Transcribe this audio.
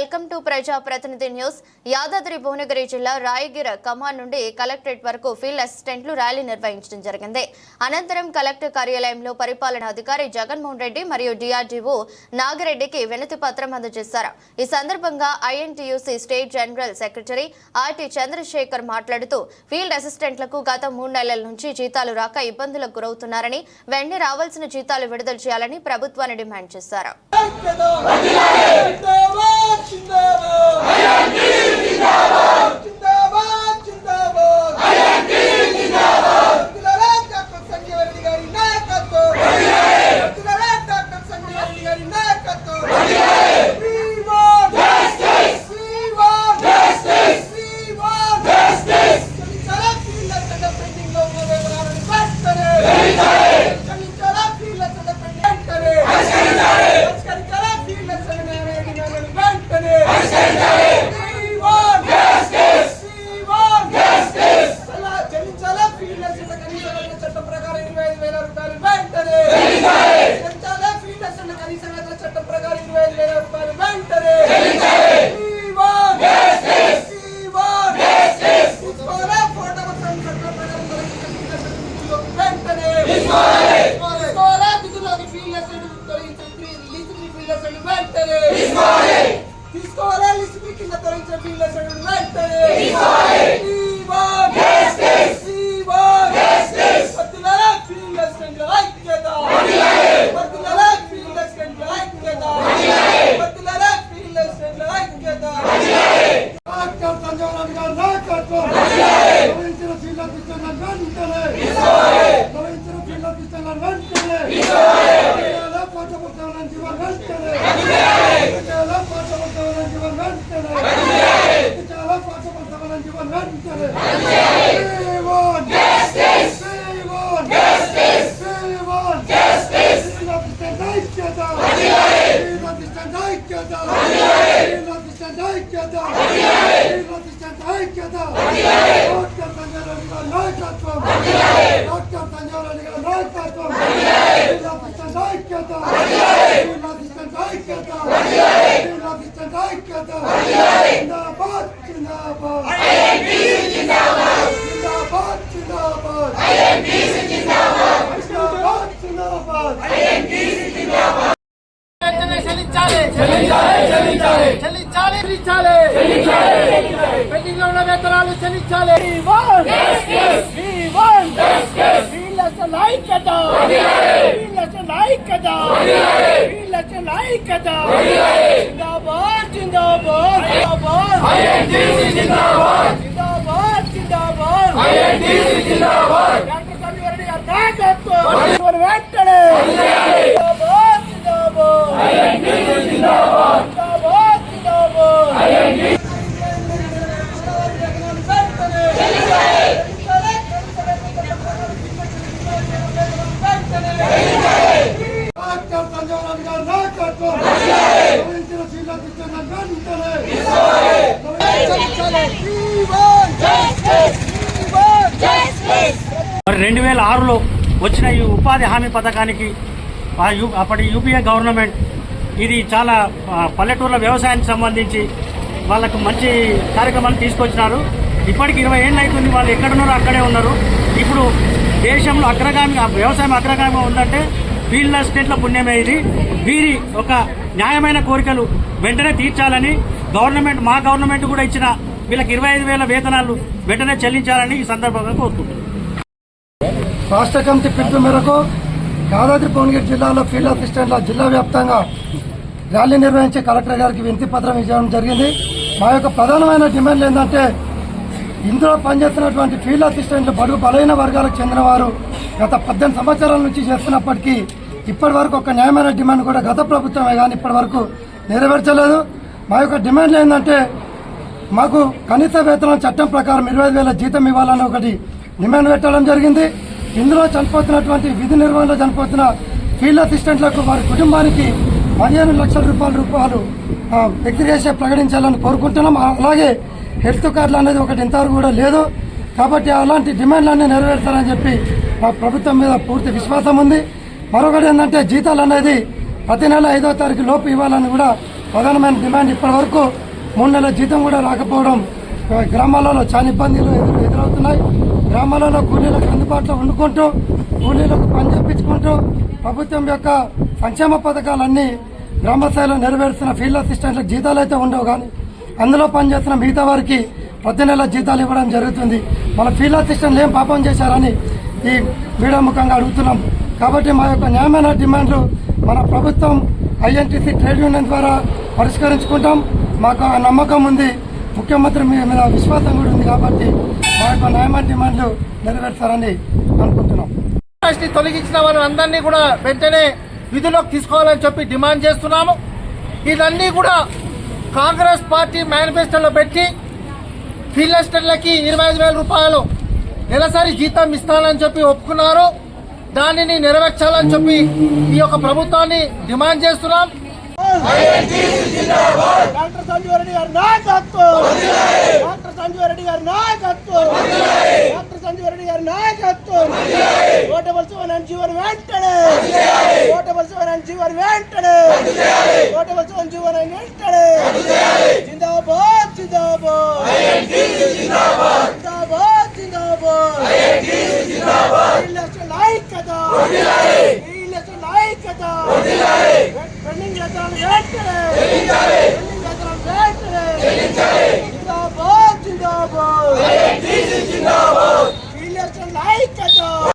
Welcome to ప్రజా ప్రతినిధి news. Yadadri Bhuvanagiri జిల్లా రాయగిర కమాన్ నుండి కలెక్టరేట్ వరకు ఫీల్డ్ అసిస్టెంట్లు ర్యాలీ నిర్వహించడం జరిగింది. అనంతరం కలెక్టర్ కార్యాలయంలో పరిపాలనాధికారి జగన్మోహన్ రెడ్డి మరియు డిఆర్డీఓ నాగిరెడ్డికి వినతి పత్రం అందజేశారు. ఈ సందర్భంగా INTUC state general secretary RT Chandrasekhar మాట్లాడుతూ ఫీల్డ్ అసిస్టెంట్లకు గత 3 నెలల నుంచి జీతాలు రాక ఇబ్బందులకు గురవుతున్నారని, వెంటనే రావాల్సిన జీతాలు విడుదల చేయాలని ప్రభుత్వాన్ని డిమాండ్ చేశారు. మరి 2006లో వచ్చిన ఈ ఉపాధి హామీ పథకానికి అప్పటి యూపీఏ గవర్నమెంట్ ఇది చాలా పల్లెటూర్ల వ్యవసాయానికి సంబంధించి వాళ్ళకు మంచి కార్యక్రమాలు తీసుకొచ్చినారు. ఇప్పటికి 20 ఏళ్ళు అవుతుంది. వాళ్ళు ఎక్కడున్నారో అక్కడే ఉన్నారు. ఇప్పుడు దేశంలో వ్యవసాయం అగ్రగామిగా ఉందంటే ఫీల్డ్ అసిస్టెంట్ల పుణ్యమే. ఇది వీరి ఒక న్యాయమైన కోరికలు వెంటనే తీర్చాలని మా గవర్నమెంట్ కూడా ఇచ్చిన వీళ్ళకి 25,000 వేతనాలు వెంటనే చెల్లించాలని ఈ సందర్భంగా కోరుకుంటున్నాను. రాష్ట్ర కమిటీ పిలుపు మేరకు యాదాద్రి భువనగిరి జిల్లాలో ఫీల్డ్ అసిస్టెంట్ల జిల్లా వ్యాప్తంగా ర్యాలీ నిర్వహించి కలెక్టర్ గారికి వినతి పత్రం ఇవ్వడం జరిగింది. మా యొక్క ప్రధానమైన డిమాండ్లు ఏంటంటే, ఇందులో పనిచేస్తున్నటువంటి ఫీల్డ్ అసిస్టెంట్లు బడుగు బలహీన వర్గాలకు చెందిన వారు గత 18 సంవత్సరాల నుంచి చేస్తున్నప్పటికీ ఇప్పటి వరకు ఒక న్యాయమైన డిమాండ్ కూడా గత ప్రభుత్వమే కానీ ఇప్పటి వరకు నెరవేర్చలేదు. మా యొక్క డిమాండ్లు ఏంటంటే, మాకు కనీస వేతనం చట్టం ప్రకారం 25,000 జీతం ఇవ్వాలని ఒకటి డిమాండ్ పెట్టడం జరిగింది. ఇందులో చనిపోతున్నటువంటి విధి నిర్వహణలో చనిపోతున్న ఫీల్డ్ అసిస్టెంట్లకు వారి కుటుంబానికి 15 లక్షల రూపాయలు ఎక్స్గ్రేషియా ప్రకటించాలని కోరుకుంటున్నాం. అలాగే హెల్త్ కార్డులు అనేది ఒకటి ఇంతవరకు కూడా లేదు. కాబట్టి అలాంటి డిమాండ్లన్నీ నెరవేర్చాలని చెప్పి మా ప్రభుత్వం మీద పూర్తి విశ్వాసం ఉంది. మరొకటి ఏంటంటే జీతాలు అనేది ప్రతి నెల 5వ తారీఖు లోపు ఇవ్వాలని కూడా ప్రధానమైన డిమాండ్. ఇప్పటి వరకు 3 నెలల జీతం కూడా రాకపోవడం గ్రామాలలో చాలా ఇబ్బందులు ఎదురవుతున్నాయి. గ్రామాలలో కూలీలకు అందుబాటులో వండుకుంటూ కూలీలకు పని చేయించుకుంటూ ప్రభుత్వం యొక్క సంక్షేమ పథకాలన్నీ గ్రామ స్థాయిలో నెరవేరుస్తున్న ఫీల్డ్ అసిస్టెంట్లకు జీతాలు అయితే ఉండవు, కానీ అందులో పనిచేస్తున్న మిగతా వారికి ప్రతి నెల జీతాలు ఇవ్వడం జరుగుతుంది. మన ఫీల్డ్ అసిస్టెంట్లు ఏం పాపం చేశారని ఈ వీడియో ముఖంగా అడుగుతున్నాం. కాబట్టి మా యొక్క న్యాయమైన డిమాండ్లు మన ప్రభుత్వం ఐఎన్టీసీ ట్రేడ్ యూనియన్ ద్వారా పరిష్కరించుకుంటాం. మాకు ఆ నమ్మకం ఉంది, ముఖ్యమంత్రి మీద విశ్వాసం కూడా ఉంది. కాబట్టి మా యొక్క న్యాయమైన డిమాండ్లు నెరవేర్చారని అనుకుంటున్నాం. తొలగించిన వారు అందరినీ కూడా వెంటనే విధులోకి తీసుకోవాలని చెప్పి డిమాండ్ చేస్తున్నాము. ఇదన్నీ కూడా కాంగ్రెస్ పార్టీ మేనిఫెస్టోలో పెట్టి ఫీల్డ్ అసిస్టెంట్లకి 25,000 రూపాయలు నెలసరి జీతం ఇస్తానని చెప్పి ఒప్పుకున్నారు. దానిని నెరవేర్చాలని చెప్పి ఈ యొక్క ప్రభుత్వాన్ని డిమాండ్ చేస్తున్నాం. డాక్టర్ సంజీవ్ రెడ్డి గారి నాయకత్వం, డాక్టర్ సంజీవ్ రెడ్డి గారి నాయకత్వం, డాక్టర్ సంజీవ్ రెడ్డి గారి నాయకత్వం. ఓటవలసిన జీవన్ వెంటనే, ఓటవలసిన జీవన్ వెంటనే, ఓటవలసిన జీవన్ వెంటనే. జిందాబాద్ జిందాబాద్ జిందాబాద్ జిందాబాద్. ఐక్యత, ఐక్యత. పెండింగ్ చేద్దాం వెంటనే,